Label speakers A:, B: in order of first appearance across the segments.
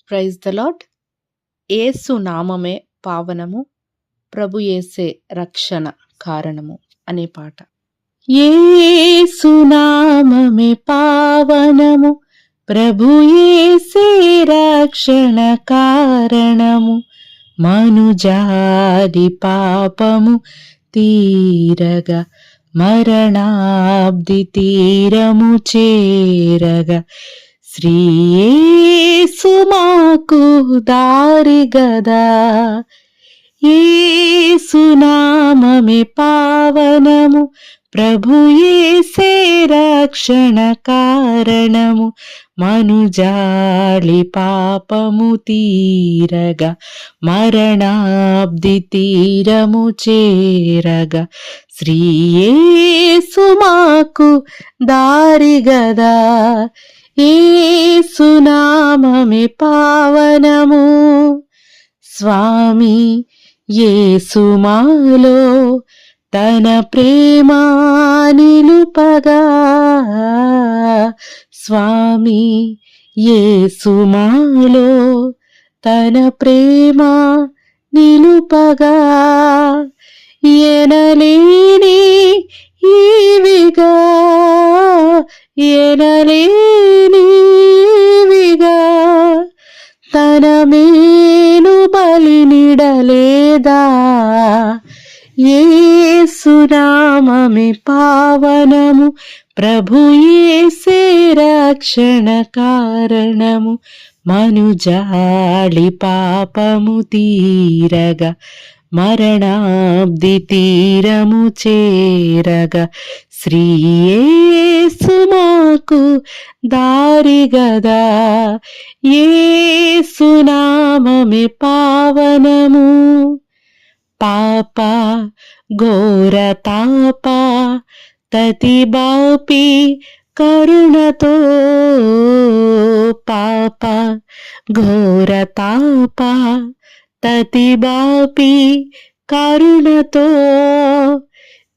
A: Praise the lord. యేసు నామమే పావనము, ప్రభు యేసే రక్షణ కారణము అనే పాట. యేసు నామమే పావనము, ప్రభు యేసే రక్షణ కారణము, మనుజాది పాపము తీరగా, మరణాబ్ది తీరము చేరగా, శ్రీ యేసు మాకు దారి గదా. యేసు నామమే పావనము, ప్రభు యేసే రక్షణ కారణము, మనుజాలి పాపము తీరగా, మరణాబ్ది తీరము చేరగా, శ్రీ యేసు మాకు దారి గదా. యేసు నామమే పావనము. స్వామి యేసు మాలో తన ప్రేమ నిలుపగా, స్వామి యేసు మాలో తన ప్రేమ నిలుపగా, ఎనలేని ఈవిగా, ఎనలేనివిగా, తన మేలు బలినిడలేదా. యేసు నామమే పావనము, ప్రభు యేసే రక్షణ కారణము, మనుజాలి పాపము తీరగా, మరణాబ్ది తీరము చేరగా, శ్రీ యేసు మాకు దారి గదా. యేసు నామమే పావనము. పాప ఘోర తాప తతి బాపి కరుణతో, పాప ఘోర తాప తతి బాపి కరుణతో,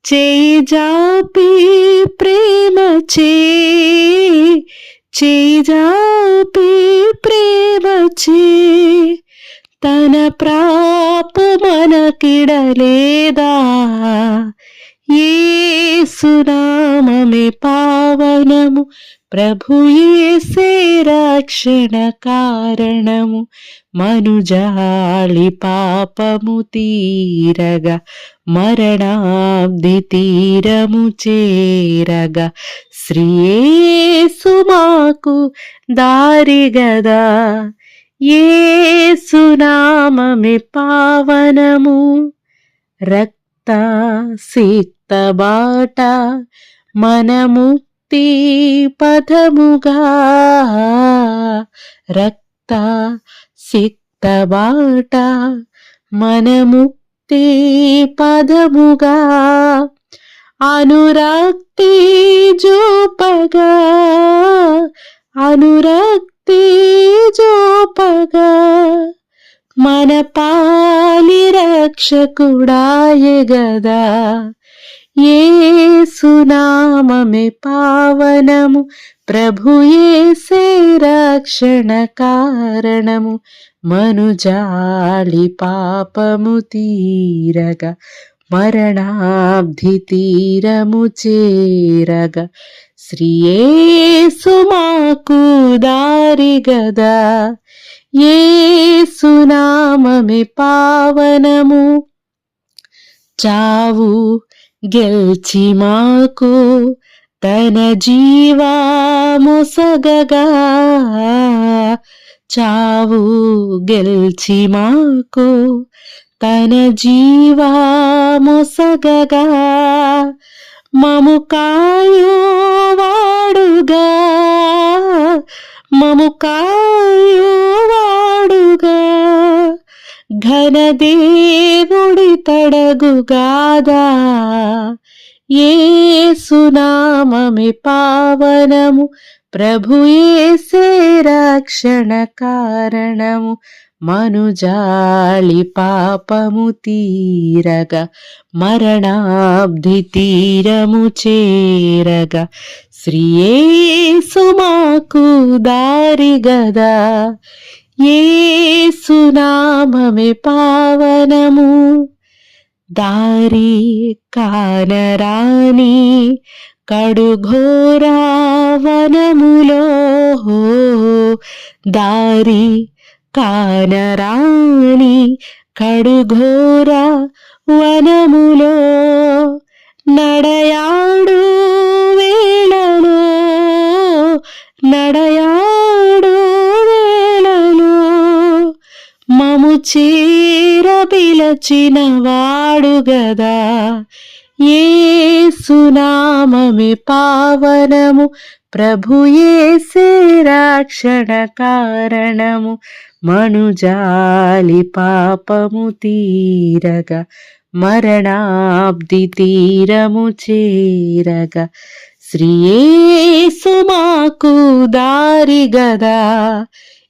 A: చేయి జాపి ప్రేమ చేయి జాపి ప్రేమ తన ప్రాపు మనకిడలేదా. యేసు నామమే పావనము, ప్రభు యేసే రక్షణ కారణము, మనుజాలి పాపము తీరగా, మరణాబ్ది తీరము చేరగా, శ్రీ యేసు మాకు దారి గదా. యేసు నామమే పావనము. రక్త సిక్త బాట మన ముక్తి పదముగా, రక్త సిక్త బాట మన ముక్తి పదముగా, అనురక్తి జోపగా, అనురక్తి జోపగా, మన పాలి రక్షకుడాయె గదా. యేసు నామమే పావనము, ప్రభు యేసే రక్షణ కారణము, మనుజాలి పాపము తీరగా, మరణాబ్ది తీరము చేరగా, శ్రీ యేసు మాకు దారి గదా. యేసు నామమే పావనము. చావు గెల్చి మాకు తన జీవమొసగగా, చావు గెల్చి మాకు తన జీవమొసగగా, మము కాయువాడుగా, మము కాయువాడుగా, ఘనదేవుడి తడగుగాదా. యేసు నామమే పావనము, ప్రభు యేసే రక్షణ కారణము, మనుజాలి పాపము తీరగా, మరణాబ్ది తీరము చేరగా, శ్రీ యేసు మాకు దారి గదా. యేసునామమే పావనము. దారి కానరాని కడుఘోర వనములో, దారి కానరాని కడుఘోర వనములో నడయాడు వేళలో, నడయాడు వేళలో మము చేర పిలచిన వాడు గదా. యేసునామమే పావనము, ప్రభు యేసే రక్షణ కారణము. మనుజాలి పాపము తీరగా, మరణాబ్ది తీరము చేరగా, శ్రీ యేసు మాకు దారి గదా.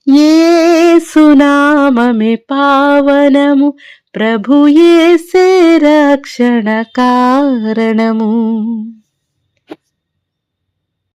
A: యేసునామమే పావనము, ప్రభు యేసే రక్షణ కారణము.